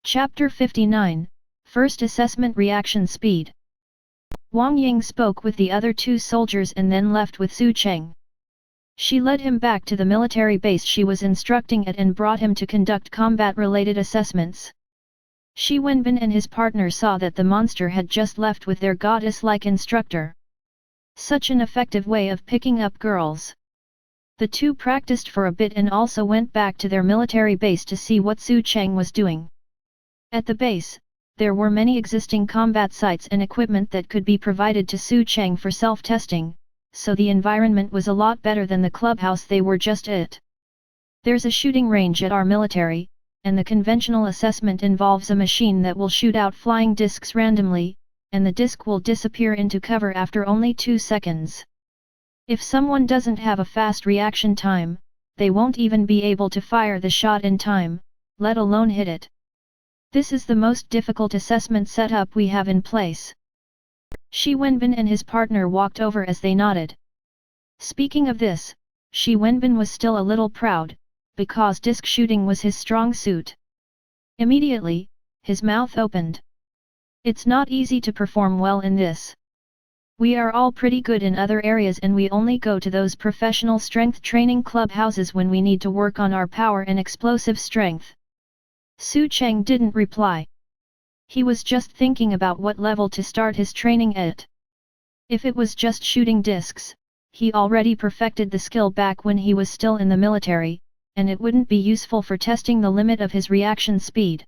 Chapter 59, First Assessment Reaction Speed. Wang Ying spoke with the other two soldiers and then left with Su Cheng. She led him back to the military base she was instructing at and brought him to conduct combat-related assessments. Shi Wenbin and his partner saw that the monster had just left with their goddess-like instructor. Such an effective way of picking up girls. The two practiced for a bit and also went back to their military base to see what Su Cheng was doing. At the base, there were many existing combat sites and equipment that could be provided to Su Cheng for self-testing, so the environment was a lot better than the clubhouse they were just at. There's a shooting range at our military, and the conventional assessment involves a machine that will shoot out flying discs randomly, and the disc will disappear into cover after only 2 seconds. If someone doesn't have a fast reaction time, they won't even be able to fire the shot in time, let alone hit it. This is the most difficult assessment setup we have in place. Shi Wenbin and his partner walked over as they nodded. Speaking of this, Shi Wenbin was still a little proud, because disc shooting was his strong suit. Immediately, his mouth opened. It's not easy to perform well in this. We are all pretty good in other areas and we only go to those professional strength training clubhouses when we need to work on our power and explosive strength. Su Cheng didn't reply. He was just thinking about what level to start his training at. If it was just shooting discs, he already perfected the skill back when he was still in the military, and it wouldn't be useful for testing the limit of his reaction speed.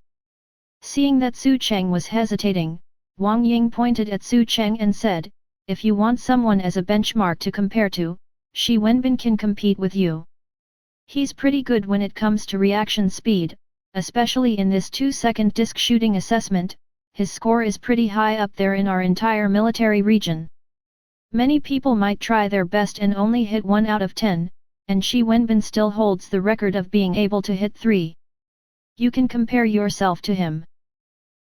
Seeing that Su Cheng was hesitating, Wang Ying pointed at Su Cheng and said, "If you want someone as a benchmark to compare to, Shi Wenbin can compete with you. He's pretty good when it comes to reaction speed. Especially in this 2-second disc shooting assessment, his score is pretty high up there in our entire military region. Many people might try their best and only hit 1 out of 10, and Shi Wenbin still holds the record of being able to hit 3. You can compare yourself to him."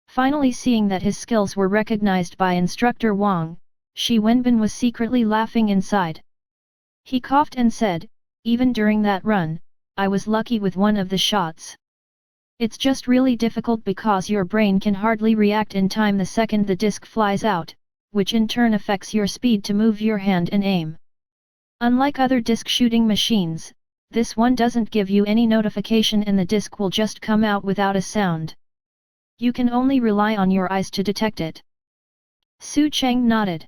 Finally seeing that his skills were recognized by instructor Wang, Shi Wenbin was secretly laughing inside. He coughed and said, "Even during that run, I was lucky with one of the shots. It's just really difficult because your brain can hardly react in time the second the disc flies out, which in turn affects your speed to move your hand and aim. Unlike other disc shooting machines, this one doesn't give you any notification and the disc will just come out without a sound. You can only rely on your eyes to detect it." Su Cheng nodded.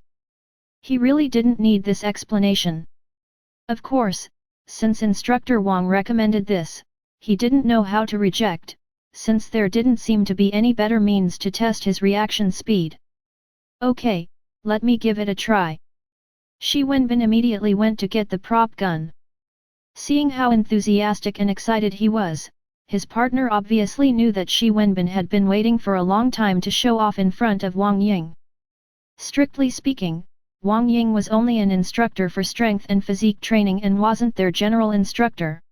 He really didn't need this explanation. Of course, since instructor Wang recommended this, he didn't know how to reject, since there didn't seem to be any better means to test his reaction speed. "Okay, let me give it a try." Shi Wenbin immediately went to get the prop gun. Seeing how enthusiastic and excited he was, his partner obviously knew that Shi Wenbin had been waiting for a long time to show off in front of Wang Ying. Strictly speaking, Wang Ying was only an instructor for strength and physique training and wasn't their general instructor.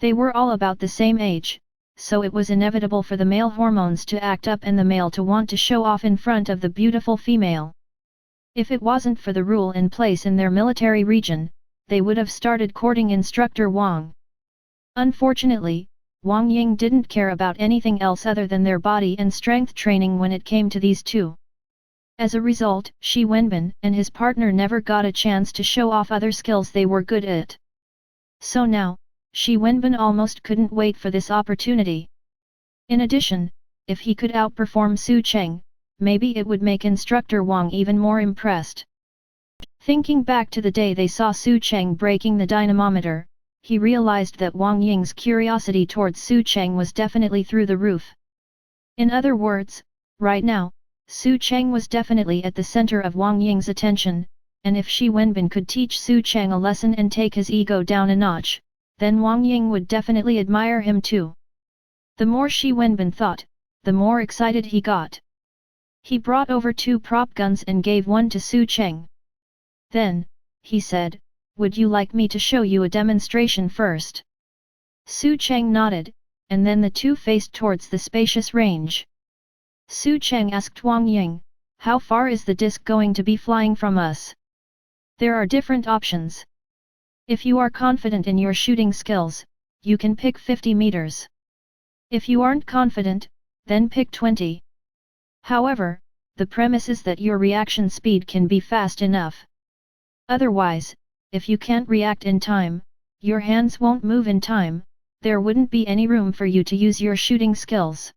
They were all about the same age, so it was inevitable for the male hormones to act up and the male to want to show off in front of the beautiful female. If it wasn't for the rule in place in their military region, they would have started courting instructor Wang. Unfortunately, Wang Ying didn't care about anything else other than their body and strength training when it came to these two. As a result, Shi Wenbin and his partner never got a chance to show off other skills they were good at. So now, Shi Wenbin almost couldn't wait for this opportunity. In addition, if he could outperform Su Cheng, maybe it would make instructor Wang even more impressed. Thinking back to the day they saw Su Cheng breaking the dynamometer, he realized that Wang Ying's curiosity towards Su Cheng was definitely through the roof. In other words, right now, Su Cheng was definitely at the center of Wang Ying's attention, and if Shi Wenbin could teach Su Cheng a lesson and take his ego down a notch, then Wang Ying would definitely admire him too. The more Shi Wenbin thought, the more excited he got. He brought over 2 prop guns and gave one to Su Cheng. Then, he said, "Would you like me to show you a demonstration first?" Su Cheng nodded, and then the two faced towards the spacious range. Su Cheng asked Wang Ying, "How far is the disc going to be flying from us?" "There are different options. If you are confident in your shooting skills, you can pick 50 meters. If you aren't confident, then pick 20. However, the premise is that your reaction speed can be fast enough. Otherwise, if you can't react in time, your hands won't move in time, there wouldn't be any room for you to use your shooting skills.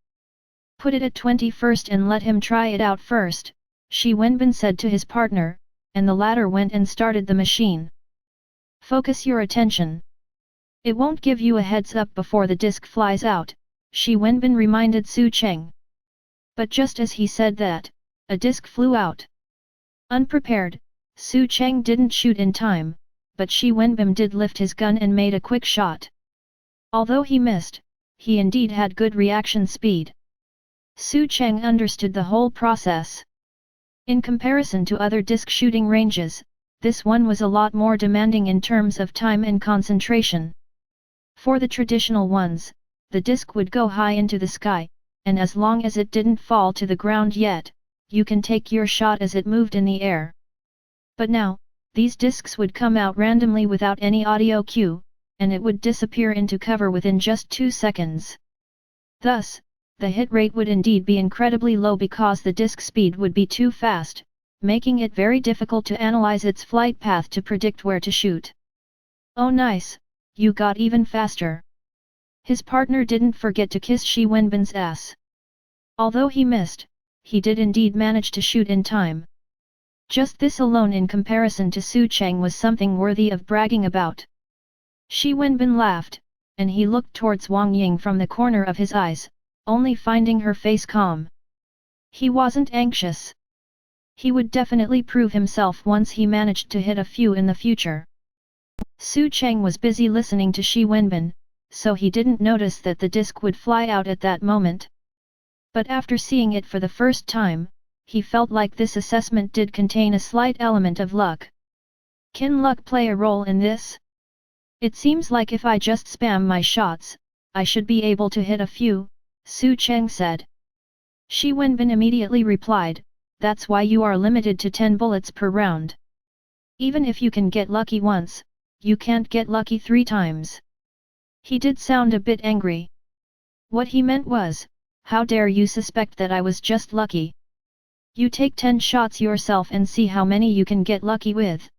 Put it at 20 first and let him try it out first, Shi Wenbin said to his partner, and the latter went and started the machine. Focus your attention. It won't give you a heads up before the disc flies out, Shi Wenbin reminded Su Cheng. But just as he said that, a disc flew out. Unprepared, Su Cheng didn't shoot in time, but Shi Wenbin did lift his gun and made a quick shot. Although he missed, he indeed had good reaction speed. Su Cheng understood the whole process. In comparison to other disc shooting ranges, this one was a lot more demanding in terms of time and concentration. For the traditional ones, the disc would go high into the sky, and as long as it didn't fall to the ground yet, you can take your shot as it moved in the air. But now, these discs would come out randomly without any audio cue, and it would disappear into cover within just 2 seconds. Thus, the hit rate would indeed be incredibly low because the disc speed would be too fast, making it very difficult to analyze its flight path to predict where to shoot. Oh nice, you got even faster. His partner didn't forget to kiss Shi Wenbin's ass. Although he missed, he did indeed manage to shoot in time. Just this alone in comparison to Su Cheng was something worthy of bragging about. Shi Wenbin laughed, and he looked towards Wang Ying from the corner of his eyes, only finding her face calm. He wasn't anxious. He would definitely prove himself once he managed to hit a few in the future. Su Cheng was busy listening to Shi Wenbin, so he didn't notice that the disc would fly out at that moment. But after seeing it for the first time, he felt like this assessment did contain a slight element of luck. Can luck play a role in this? It seems like if I just spam my shots, I should be able to hit a few, Su Cheng said. Shi Wenbin immediately replied, that's why you are limited to 10 bullets per round. Even if you can get lucky once, you can't get lucky 3 times. He did sound a bit angry. What he meant was, how dare you suspect that I was just lucky? You take 10 shots yourself and see how many you can get lucky with.